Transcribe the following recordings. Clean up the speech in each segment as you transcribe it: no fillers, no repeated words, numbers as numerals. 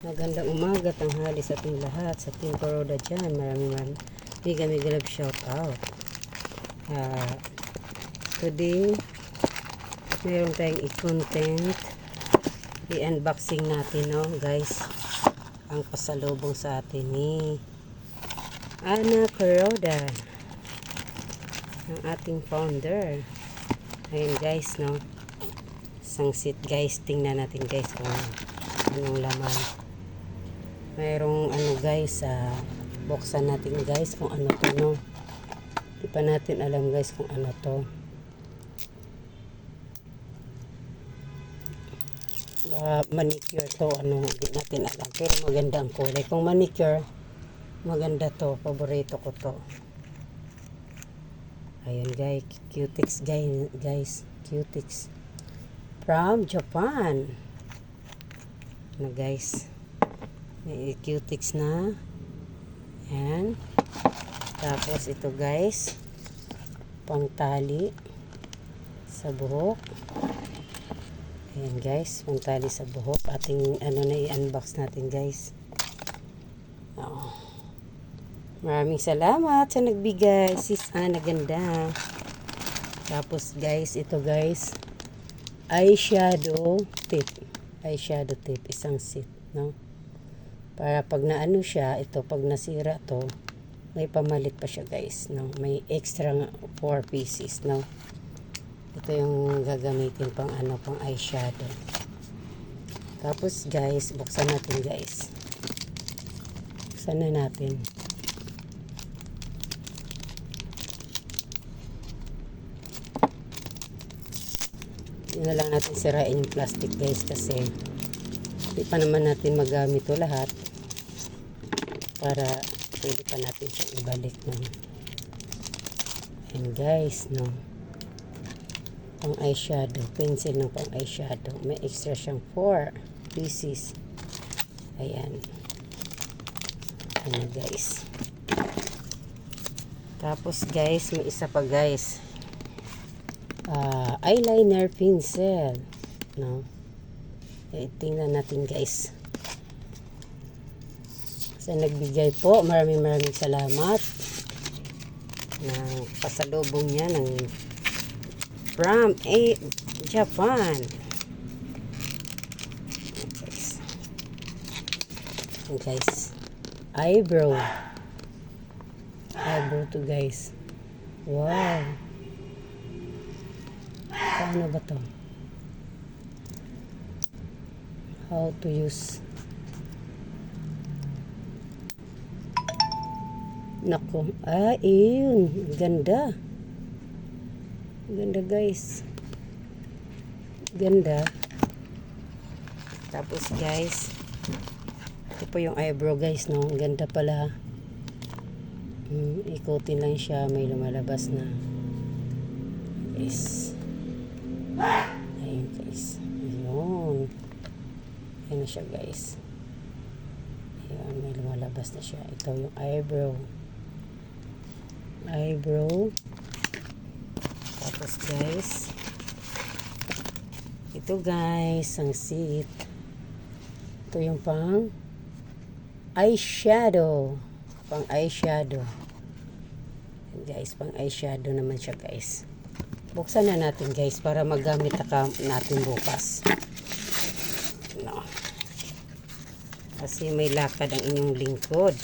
Magandang umaga, tanghali sa ating lahat, sa Team Kuroda dyan. Maraming mega love shout out. Today, mayroon tayong i-content. I-unboxing natin, no, guys. Ang pasalubong sa atin ni Ana Kuroda, ang ating founder. Ayun guys, no. Isang seat guys. Tingnan natin guys kung anong laman. Mayroong ano guys, buksan natin guys kung ano to, no. Di pa natin alam guys kung ano to. Manicure to, ano, hindi natin alam. Pero maganda ang kulay. Kung manicure, maganda to. Paborito ko to. Ayun guys, Cutix guys. Cutix from Japan. Ano guys, may Cutix na. Ayan. Tapos ito guys, pangtali sa buhok. Ayan guys, pangtali sa buhok. Ating ano na i-unbox natin guys. Maraming salamat sa nagbigay, sis Ana, ganda. Tapos guys, ito guys, eyeshadow tip. Eyeshadow tip, isang set, no? Para pag naano siya, ito pag nasira to, may pamalit pa siya guys, no? May extra 4 pieces, no? Ito yung gagamitin pang ano, pang eyeshadow. Tapos guys, buksan natin guys. Buksan na natin. Hindi na lang natin sirain yung plastic guys, kasi hindi pa naman natin magamit ito lahat, para pwede pa natin siyang ibalik, no? And guys, no, pang eyeshadow, pencil ng pang eyeshadow, may extra siyang 4 pieces. Ayan, ano guys. Tapos guys, may isa pa guys, eyeliner pencil, no? Tingnan natin guys. Sa nagbigay po, maraming salamat ng pasalubong niya ng from Japan. Okay guys, eyebrow to guys. Wow, paano ba to? How to use. Nako, yun, ganda. Ganda guys, ganda. Tapos guys, ito po yung eyebrow guys, no? Ganda pala. Ikutin lang siya, may lumalabas na guys. Ayun guys, ayun. Ayun na siya guys. Ayun, may lumalabas na siya. Ito yung eyebrow. Tapos guys, ito guys, ang seat. Ito yung pang eyeshadow. Guys, pang eyeshadow naman siya guys. Buksan na natin guys para magamit natin bukas, no? Kasi may lakad ang inyong lingkod.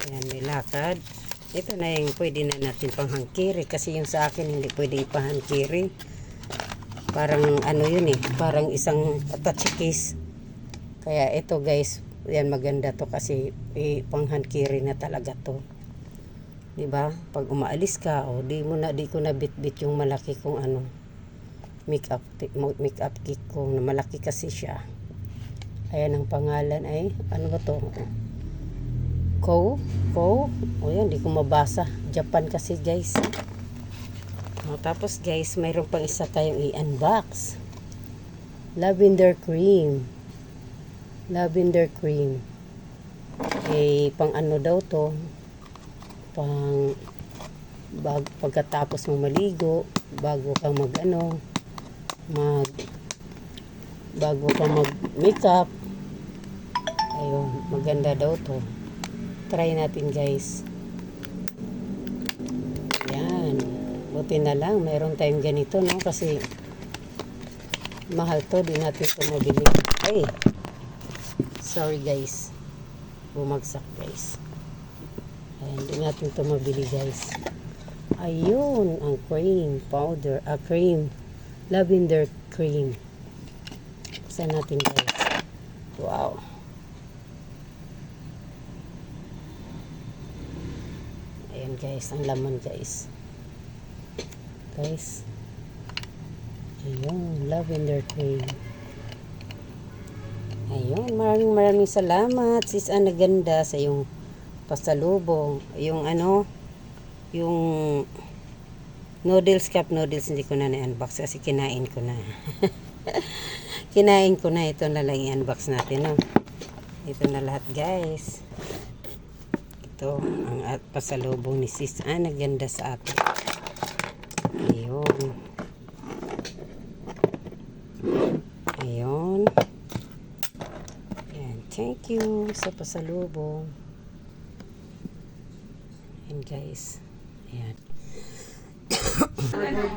Ayan, may lakad. Ito na yung pwede na natin panghangkiri, kasi yung sa akin hindi pwede ipahangkiri. Parang ano yun parang isang touch case. Kaya ito guys, yan maganda to, kasi panghangkiri na talaga to. Diba? Pag umaalis ka, di ko na bit-bit yung malaki kong ano, makeup kit ko, na malaki kasi siya. Ayan, ang pangalan ay ano ba to? Ko? O yan, di ko mabasa. Japan kasi guys. Tapos guys, mayroon pang isa tayong i-unbox. Lavender cream. Pang ano daw to? Pagkatapos mo maligo, bago kang mag bago ka mag-makeup. Ayun, maganda daw to. Try natin guys. Yan. Buti na lang, mayroon tayong ganito, no? Kasi mahal to, di natin ito mabili. Ay, sorry guys. Bumagsak guys. Ayan, di natin ito mabili guys. Ayun, ang cream powder. Cream. Lavender cream. Buksan natin guys. Wow. Ayan guys, ang laman guys. Guys. Ayun, lavender cream. Ayun, maraming salamat sis Ana Ganda sa yung pasalubong. Yung ano, yung noodles, cup noodles, hindi ko na na-unbox kasi kinain ko na. Kinain ko na, ito na lang i-unbox natin, no? Ito na lahat guys. Ito ang pasalubong ni sis Ana Ganda sa atin. Ayun. Ayun. Ayan. Thank you sa pasalubong. Ayan guys. Ayan.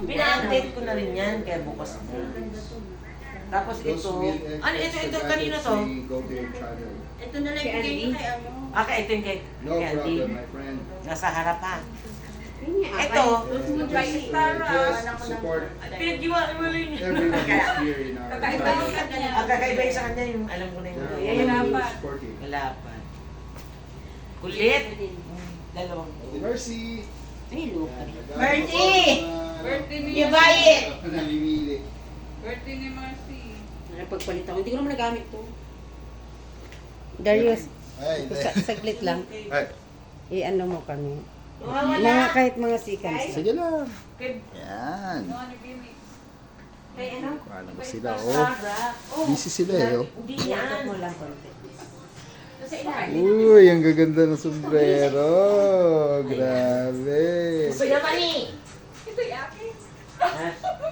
Pina-update ko na rin yan, kaya bukas na. Tapos ito, ano ito, kanino to? Ito na lang bigay niyo kay ano. Ito yung kay No Andy. problem, my friend. Nasa harap ha. Ito, Just support pinagdiwaan mo lang yun. everyone who's here in our family. Ang kakaiba yung sa kanya, yung alam ko na yun. We're supporting. Malapan. Kulit. Dalawang. Mercy! Mercy! Birthday You buy it! Namimili. Birthday ni Marcy. Pagpalit ako, hindi ko naman nagamit to. Darius, Ay, saglit lang. ay. I-ano mo kami. Mga kahit mga seconds. Sige lang. Kay Yan. No, ano gimmick? ano? Paano ba sila? Oh, busy sila eh. Oh. Hindi Iantok yan. mo lang konti. Uy, ang gaganda ng sombrero. Grabe. Gusto naman eh. Ito yung akin.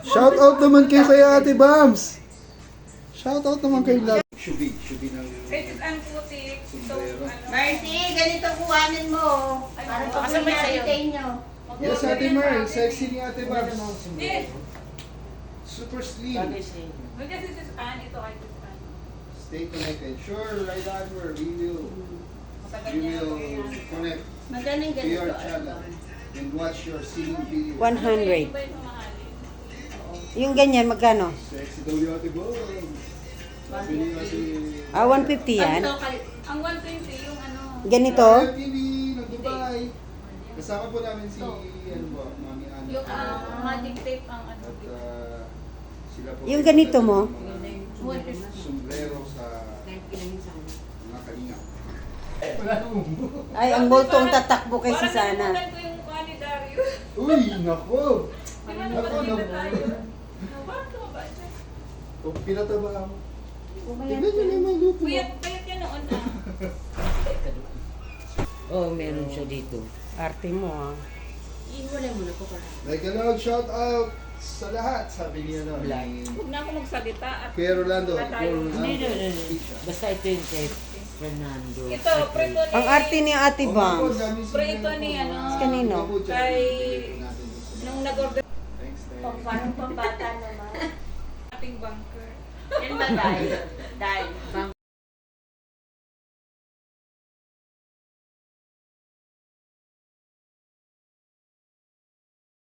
Shout out naman kayo kay Ate Bams. Shout out naman kay Love. Shubi ng Ito ang putik. Ito, sombrero. ano. Marcy, ganito kuhanin mo. Para pag Kasabay sa'yo. sa inyo. Yes, Ate Merl. Sexy ni Ate Bams. Yes. Super slim. Bagay sa'yo. Wait, kasi sis Ann, ito kay sis Ann. Stay connected. Sure, right over. We will Matagal we niya ako will yan. connect Magaling to your channel and watch your singing video. 100. Ito ba yung mamahalin? Yung ganyan, magkano? Sexy daw yung Ate Bams. Sabi ni Ate... 150 yan? Ang 120, yung ano. Ganito? TV ng Dubai. Kasama po namin si ano ba, Mami Ana. Yung magic tape ang ano. At sila po Yung ganito mo? sombrero sa mga kalinga. Ay, ang multo ang tatakbo kay Parang Susana. nalimutan ko yung mukha ni Darius. Uy, nako! Di ba Nako, napakita nako. tayo? Parang tumaba siya. Kung pinataba ako. Tignan nyo naman luto. Payat yan noon ah. Oh, meron siya dito. Arte mo ah. Iwalay mo na po para. Like a loud shout out sa lahat, sabi niya na. Huwag na ako magsalita at Kuya Rolando, wala tayo. Hindi, Rolando. basta ito yung kay Fernando. Ito, preto ni... Ang arte ni Ate Oh, Bams. Prito ni ano, Kanino? kay- nung nag-order Thanks, Pang parang pambata naman. ating banker. Yan ba dahil? Dahil.